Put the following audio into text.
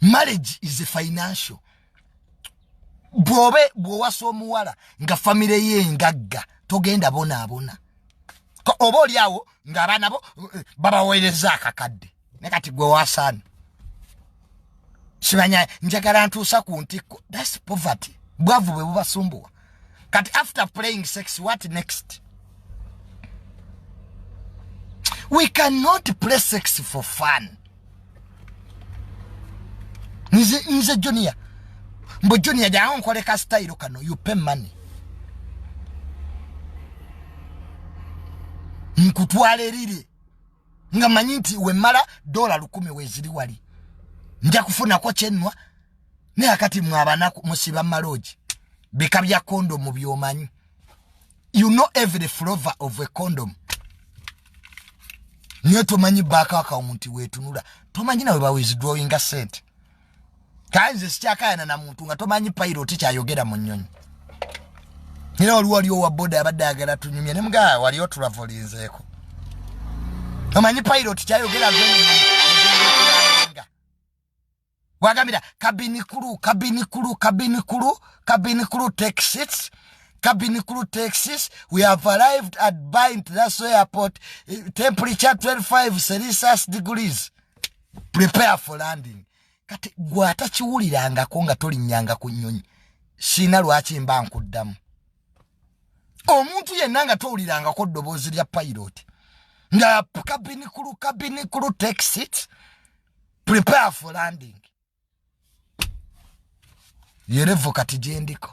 Marriage is a financial. Bwobe bwowasa omuwala nga family ye ngagga togenda bona. Oba oli awo ng'abaana bo babaweereza akakadde ne kati gwe wasaani. Simanya njagala ntuusa ku ntikko. That's poverty. Bwavu bwe bubasumbuwa. Kati after playing sex, what next? We cannot play sex for fun. Nze Junior. Mbo Junior jangu nkoleka style kano. You pay money. Nkutwale liri. Nga manyinti wemala $10 weziri wali. Nja kufuna ko chenwa. Ne akati mwabana musiba maloji. Bikabya condom mu byomanyi. You know every flavor of a condom. Niyo tomanyi baka account wetunula. Tomanyi nawe ba withdrawing sent. Kanze sichakayana na muntu nga tomanyi pilot kyayogera mu nnyonyi. Nina wali wa boda abadde agala tunyumye ne mga wali otulavolinzeeko. Tomanyi pilot kyayogera nga. Wagamira cabin crew taxis. Cabin crew taxis. We have arrived at Bar International Airport. Temperature 25 Celsius degrees. Prepare for landing. Kati gwata chiwuliranga ko nga tolinnyanga ku nnyonyi. Sina lwaki mba nkuddamu. Omuntu yenna nga towuliranga ko ddoboozi lya pilot. Nga cabin crew taxis. Prepare for landing. Yerevo kati jendiko.